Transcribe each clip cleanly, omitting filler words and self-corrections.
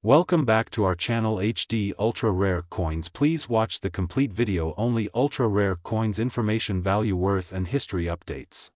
Welcome back to our channel HD Ultra Rare Coins. Please watch the complete video. Only ultra rare coins, information, value, worth and history updates.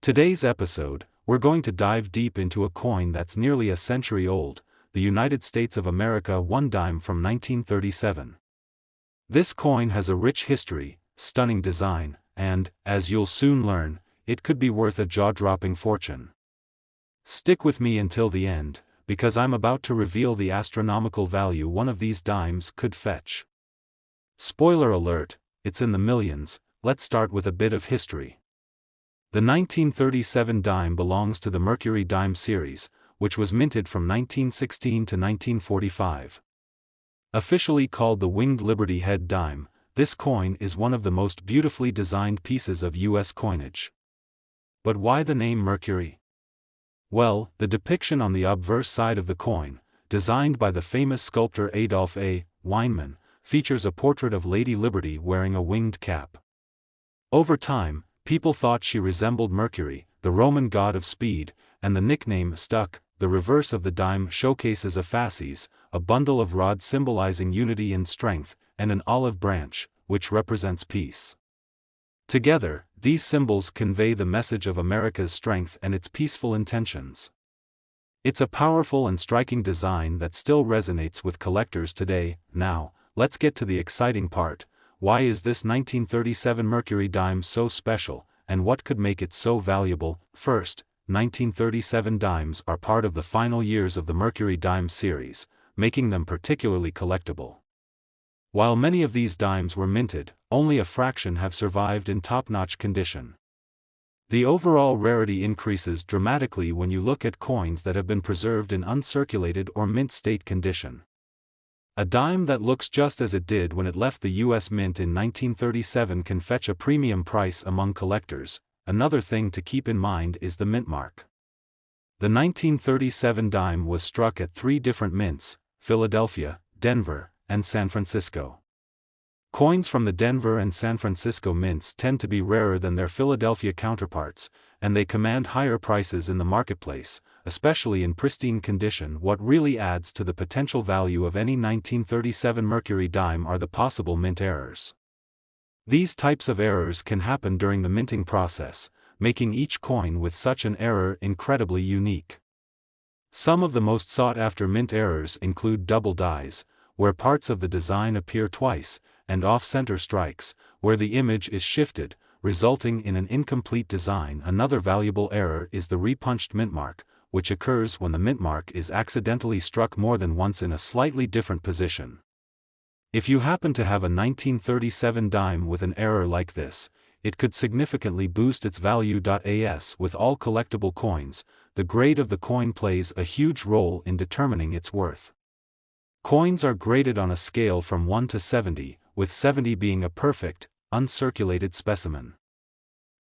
Today's episode, we're going to dive deep into a coin that's nearly a century old, the United States of America 1 dime from 1937. This coin has a rich history, stunning design, and, as you'll soon learn, it could be worth a jaw-dropping fortune. Stick with me until the end, because I'm about to reveal the astronomical value one of these dimes could fetch. Spoiler alert, it's in the millions. Let's start with a bit of history. The 1937 dime belongs to the Mercury Dime series, which was minted from 1916 to 1945. Officially called the Winged Liberty Head Dime, this coin is one of the most beautifully designed pieces of U.S. coinage. But why the name Mercury? Well, the depiction on the obverse side of the coin, designed by the famous sculptor Adolf A. Weinman, features a portrait of Lady Liberty wearing a winged cap. Over time, people thought she resembled Mercury, the Roman god of speed, and the nickname stuck. The reverse of the dime showcases a fasces, a bundle of rods symbolizing unity and strength, and an olive branch, which represents peace. Together, these symbols convey the message of America's strength and its peaceful intentions. It's a powerful and striking design that still resonates with collectors today. Now, let's get to the exciting part. Why is this 1937 Mercury dime so special, and what could make it so valuable? First, 1937 dimes are part of the final years of the Mercury Dime series, making them particularly collectible. While many of these dimes were minted, only a fraction have survived in top-notch condition. The overall rarity increases dramatically when you look at coins that have been preserved in uncirculated or mint state condition. A dime that looks just as it did when it left the U.S. Mint in 1937 can fetch a premium price among collectors. Another thing to keep in mind is the mint mark. The 1937 dime was struck at 3 different mints: Philadelphia, Denver, and San Francisco. Coins from the Denver and San Francisco mints tend to be rarer than their Philadelphia counterparts, and they command higher prices in the marketplace, especially in pristine condition. What really adds to the potential value of any 1937 Mercury dime are the possible mint errors. These types of errors can happen during the minting process, making each coin with such an error incredibly unique. Some of the most sought-after mint errors include double dies, where parts of the design appear twice, and off-center strikes, where the image is shifted, resulting in an incomplete design. Another valuable error is the repunched mint mark, which occurs when the mint mark is accidentally struck more than once in a slightly different position. If you happen to have a 1937 dime with an error like this, it could significantly boost its value. As with all collectible coins, the grade of the coin plays a huge role in determining its worth. Coins are graded on a scale from 1 to 70, with 70 being a perfect, uncirculated specimen.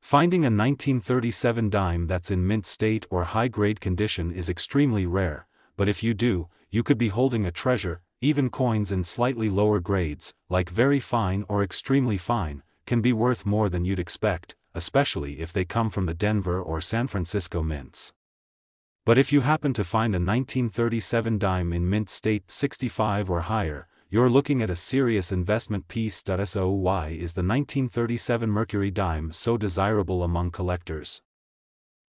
Finding a 1937 dime that's in mint state or high-grade condition is extremely rare, but if you do, you could be holding a treasure. Even coins in slightly lower grades, like very fine or extremely fine, can be worth more than you'd expect, especially if they come from the Denver or San Francisco mints. But if you happen to find a 1937 dime in mint state 65 or higher, you're looking at a serious investment piece. So why is the 1937 Mercury dime so desirable among collectors?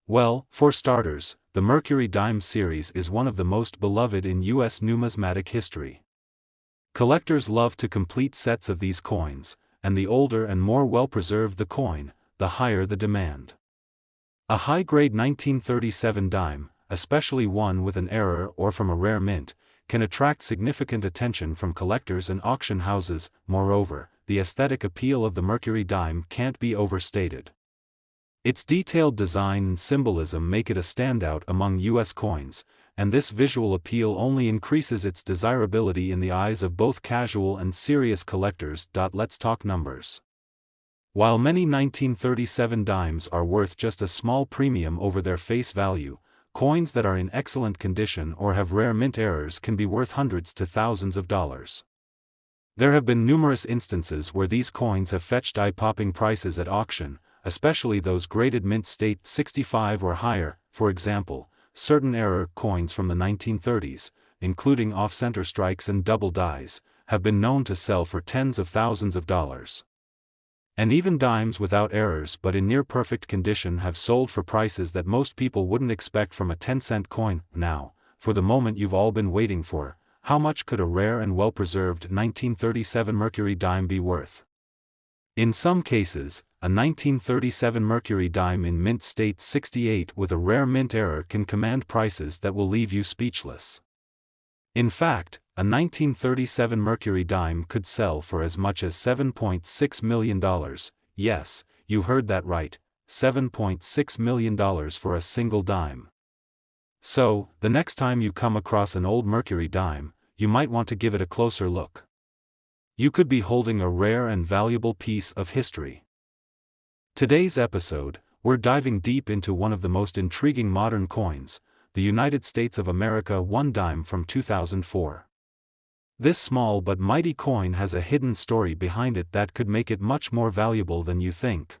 Well, for starters, the Mercury Dime series is one of the most beloved in U.S. numismatic history. Collectors love to complete sets of these coins, and the older and more well-preserved the coin, the higher the demand. A high-grade 1937 dime, especially one with an error or from a rare mint, can attract significant attention from collectors and auction houses. Moreover, the aesthetic appeal of the Mercury dime can't be overstated. Its detailed design and symbolism make it a standout among U.S. coins, and this visual appeal only increases its desirability in the eyes of both casual and serious collectors. Let's talk numbers. While many 1937 dimes are worth just a small premium over their face value, coins that are in excellent condition or have rare mint errors can be worth hundreds to thousands of dollars. There have been numerous instances where these coins have fetched eye-popping prices at auction, especially those graded mint state 65 or higher. For example, certain error coins from the 1930s, including off-center strikes and double dies, have been known to sell for tens of thousands of dollars. And even dimes without errors but in near-perfect condition have sold for prices that most people wouldn't expect from a 10-cent coin. Now, for the moment you've all been waiting for, how much could a rare and well-preserved 1937 Mercury dime be worth? In some cases, a 1937 Mercury dime in mint state 68 with a rare mint error can command prices that will leave you speechless. In fact, a 1937 Mercury dime could sell for as much as $7.6 million, yes, you heard that right, $7.6 million for a single dime. So, the next time you come across an old Mercury dime, you might want to give it a closer look. You could be holding a rare and valuable piece of history. Today's episode, we're diving deep into one of the most intriguing modern coins, the United States of America 1 dime from 2004. This small but mighty coin has a hidden story behind it that could make it much more valuable than you think.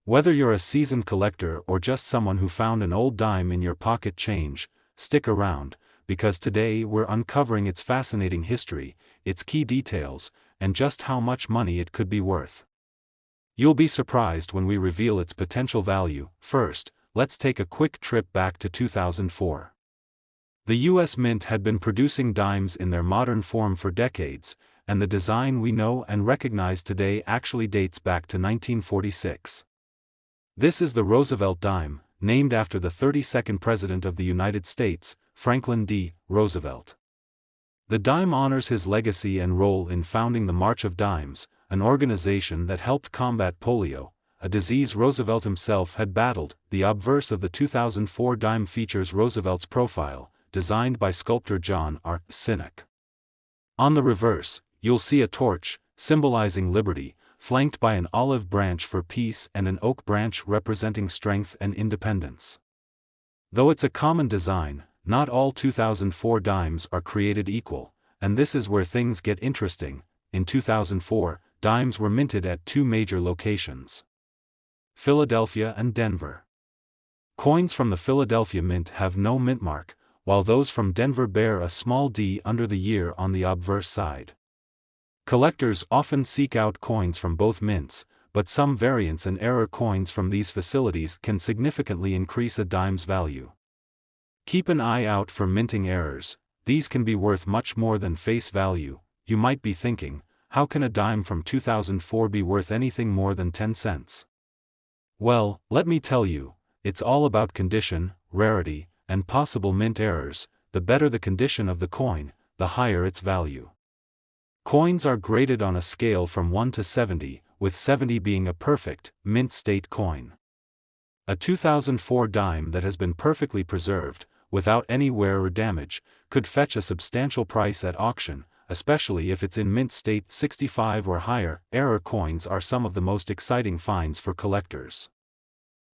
Whether you're a seasoned collector or just someone who found an old dime in your pocket change, stick around, because today we're uncovering its fascinating history, its key details, and just how much money it could be worth. You'll be surprised when we reveal its potential value. First, let's take a quick trip back to 2004. The U.S. Mint had been producing dimes in their modern form for decades, and the design we know and recognize today actually dates back to 1946. This is the Roosevelt dime, named after the 32nd President of the United States, Franklin D. Roosevelt. The dime honors his legacy and role in founding the March of Dimes, an organization that helped combat polio, a disease Roosevelt himself had battled. The obverse of the 2004 dime features Roosevelt's profile, designed by sculptor John R. Sinek. On the reverse, you'll see a torch, symbolizing liberty, flanked by an olive branch for peace and an oak branch representing strength and independence. Though it's a common design, not all 2004 dimes are created equal, and this is where things get interesting. In 2004, dimes were minted at two major locations: Philadelphia and Denver. Coins from the Philadelphia Mint have no mint mark, while those from Denver bear a small D under the year on the obverse side. Collectors often seek out coins from both mints, but some variants and error coins from these facilities can significantly increase a dime's value. Keep an eye out for minting errors. These can be worth much more than face value. You might be thinking, how can a dime from 2004 be worth anything more than 10 cents? Well, let me tell you, it's all about condition, rarity, and possible mint errors. The better the condition of the coin, the higher its value. Coins are graded on a scale from 1 to 70, with 70 being a perfect, mint state coin. A 2004 dime that has been perfectly preserved, without any wear or damage, could fetch a substantial price at auction, especially if it's in mint state 65 or higher. Error coins are some of the most exciting finds for collectors.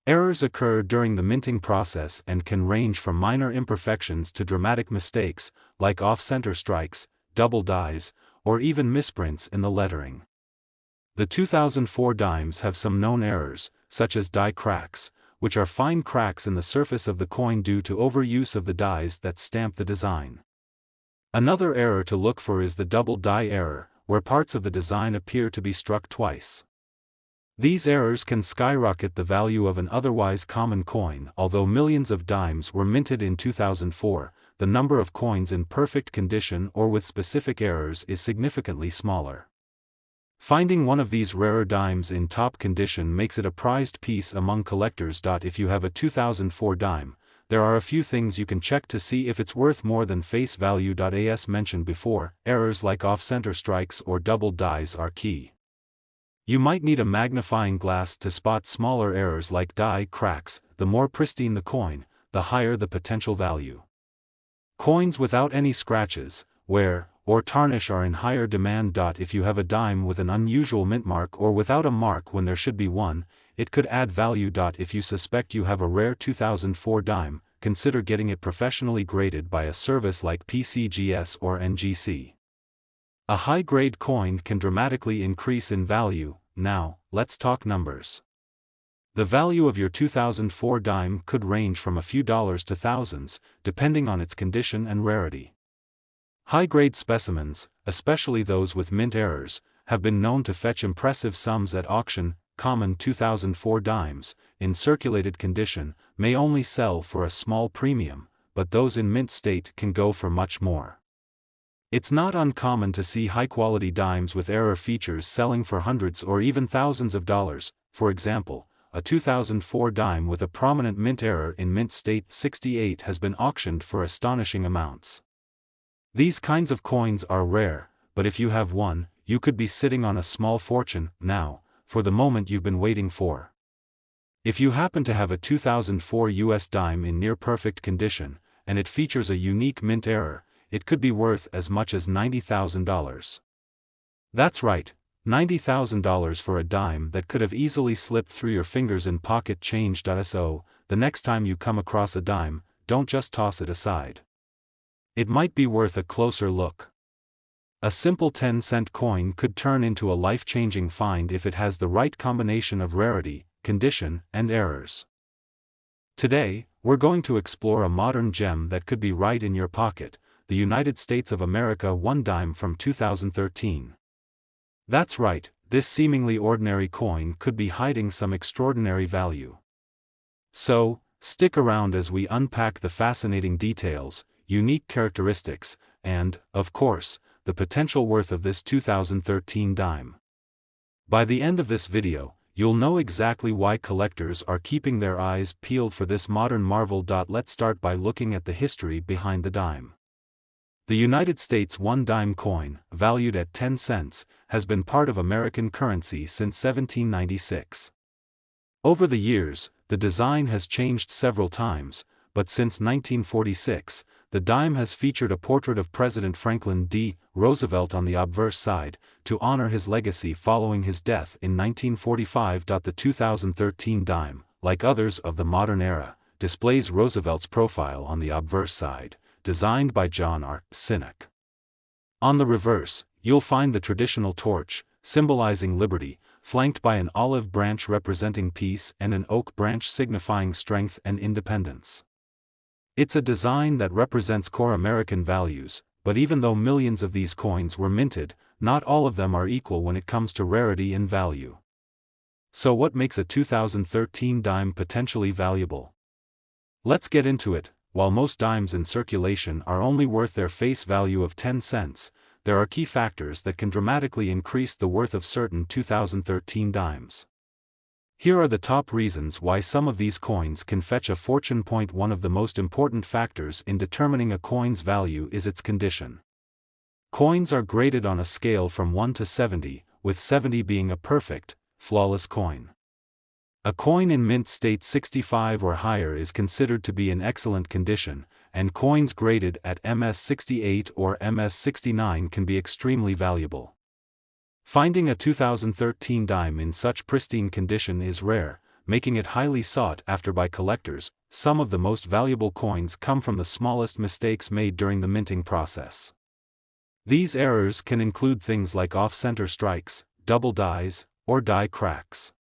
Errors occur during the minting process and can range from minor imperfections to dramatic mistakes, like off-center strikes, double dies, or even misprints in the lettering. The 2004 dimes have some known errors, such as die cracks, which are fine cracks in the surface of the coin due to overuse of the dies that stamp the design. Another error to look for is the double die error, where parts of the design appear to be struck twice. These errors can skyrocket the value of an otherwise common coin. Although millions of dimes were minted in 2004, the number of coins in perfect condition or with specific errors is significantly smaller. Finding one of these rarer dimes in top condition makes it a prized piece among collectors. If you have a 2004 dime, there are a few things you can check to see if it's worth more than face value. As mentioned before, errors like off-center strikes or double dies are key. You might need a magnifying glass to spot smaller errors like die cracks. The more pristine the coin, the higher the potential value. Coins without any scratches, wear, or tarnish are in higher demand. If you have a dime with an unusual mint mark or without a mark when there should be one, it could add value. If you suspect you have a rare 2004 dime, consider getting it professionally graded by a service like PCGS or NGC. A high-grade coin can dramatically increase in value. Now, let's talk numbers. The value of your 2004 dime could range from a few dollars to thousands, depending on its condition and rarity. High-grade specimens, especially those with mint errors, have been known to fetch impressive sums at auction. Common 2004 dimes, in circulated condition, may only sell for a small premium, but those in mint state can go for much more. It's not uncommon to see high-quality dimes with error features selling for hundreds or even thousands of dollars. For example, a 2004 dime with a prominent mint error in mint state 68 has been auctioned for astonishing amounts. These kinds of coins are rare, but if you have one, you could be sitting on a small fortune now, for the moment you've been waiting for. If you happen to have a 2004 US dime in near-perfect condition, and it features a unique mint error, it could be worth as much as $90,000. That's right, $90,000 for a dime that could have easily slipped through your fingers in pocket change. So, the next time you come across a dime, don't just toss it aside. It might be worth a closer look. A simple 10-cent coin could turn into a life-changing find if it has the right combination of rarity, condition, and errors. Today, we're going to explore a modern gem that could be right in your pocket, the United States of America 1 dime from 2013. That's right, this seemingly ordinary coin could be hiding some extraordinary value. So, stick around as we unpack the fascinating details, unique characteristics, and, of course, the potential worth of this 2013 dime. By the end of this video, you'll know exactly why collectors are keeping their eyes peeled for this modern marvel. Let's start by looking at the history behind the dime. The United States 1 dime coin, valued at 10 cents, has been part of American currency since 1796. Over the years, the design has changed several times, but since 1946, the dime has featured a portrait of President Franklin D. Roosevelt on the obverse side, to honor his legacy following his death in 1945. The 2013 dime, like others of the modern era, displays Roosevelt's profile on the obverse side, designed by John R. Sinek. On the reverse, you'll find the traditional torch, symbolizing liberty, flanked by an olive branch representing peace and an oak branch signifying strength and independence. It's a design that represents core American values, but even though millions of these coins were minted, not all of them are equal when it comes to rarity and value. So what makes a 2013 dime potentially valuable? Let's get into it. While most dimes in circulation are only worth their face value of 10 cents, there are key factors that can dramatically increase the worth of certain 2013 dimes. Here are the top reasons why some of these coins can fetch a fortune. One of the most important factors in determining a coin's value is its condition. Coins are graded on a scale from 1 to 70, with 70 being a perfect, flawless coin. A coin in mint state 65 or higher is considered to be in excellent condition, and coins graded at MS 68 or MS 69 can be extremely valuable. Finding a 2013 dime in such pristine condition is rare, making it highly sought after by collectors. Some of the most valuable coins come from the smallest mistakes made during the minting process. These errors can include things like off-center strikes, double dies, or die cracks.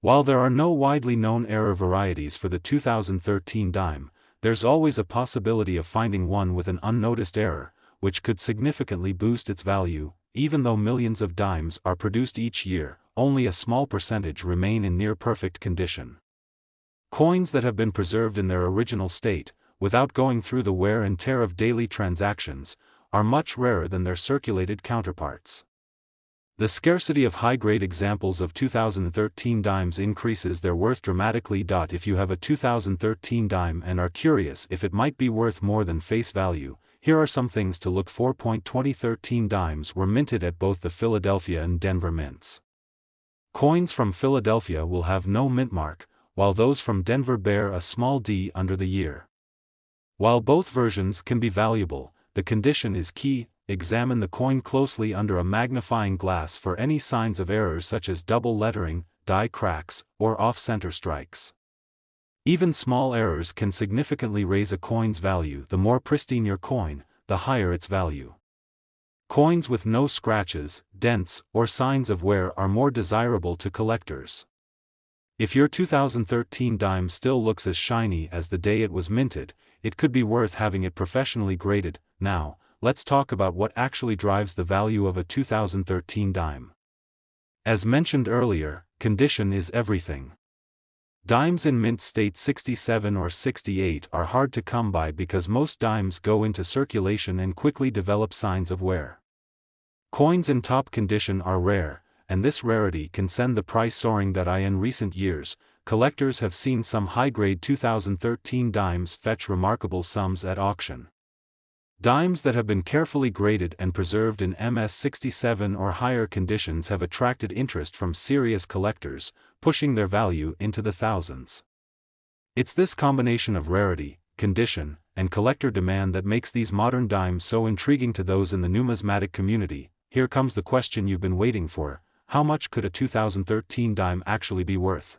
While there are no widely known error varieties for the 2013 dime, there's always a possibility of finding one with an unnoticed error, which could significantly boost its value. Even though millions of dimes are produced each year, only a small percentage remain in near-perfect condition. Coins that have been preserved in their original state, without going through the wear and tear of daily transactions, are much rarer than their circulated counterparts. The scarcity of high-grade examples of 2013 dimes increases their worth dramatically. If you have a 2013 dime and are curious if it might be worth more than face value, here are some things to look for. 2013 dimes were minted at both the Philadelphia and Denver mints. Coins from Philadelphia will have no mint mark, while those from Denver bear a small D under the year. While both versions can be valuable, the condition is key. Examine the coin closely under a magnifying glass for any signs of errors such as double lettering, die cracks, or off-center strikes. Even small errors can significantly raise a coin's value. The more pristine your coin, the higher its value. Coins with no scratches, dents, or signs of wear are more desirable to collectors. If your 2013 dime still looks as shiny as the day it was minted, it could be worth having it professionally graded. Now, let's talk about what actually drives the value of a 2013 dime. As mentioned earlier, condition is everything. Dimes in mint state 67 or 68 are hard to come by because most dimes go into circulation and quickly develop signs of wear. Coins in top condition are rare, and this rarity can send the price soaring. In recent years, collectors have seen some high-grade 2013 dimes fetch remarkable sums at auction. Dimes that have been carefully graded and preserved in MS 67 or higher conditions have attracted interest from serious collectors, pushing their value into the thousands. It's this combination of rarity, condition, and collector demand that makes these modern dimes so intriguing to those in the numismatic community. Here comes the question you've been waiting for: how much could a 2013 dime actually be worth?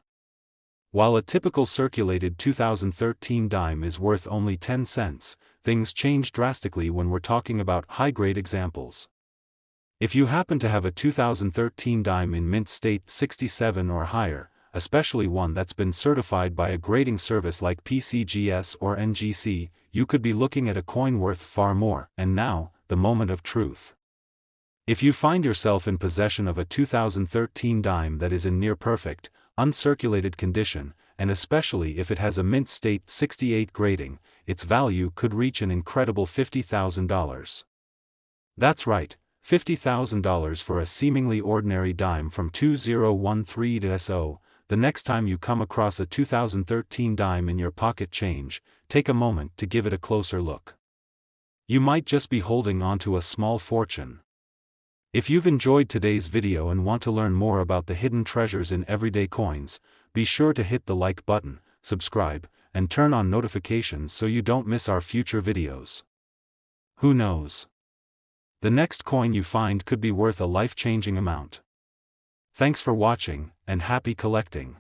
While a typical circulated 2013 dime is worth only 10 cents, things change drastically when we're talking about high-grade examples. If you happen to have a 2013 dime in mint state 67 or higher, especially one that's been certified by a grading service like PCGS or NGC, you could be looking at a coin worth far more. And now, the moment of truth. If you find yourself in possession of a 2013 dime that is in near-perfect, uncirculated condition, and especially if it has a mint state 68 grading, its value could reach an incredible $50,000. That's right, $50,000 for a seemingly ordinary dime from 2013-SO. The next time you come across a 2013 dime in your pocket change, take a moment to give it a closer look. You might just be holding on to a small fortune. If you've enjoyed today's video and want to learn more about the hidden treasures in everyday coins, be sure to hit the like button, subscribe, and turn on notifications so you don't miss our future videos. Who knows? The next coin you find could be worth a life-changing amount. Thanks for watching, and happy collecting.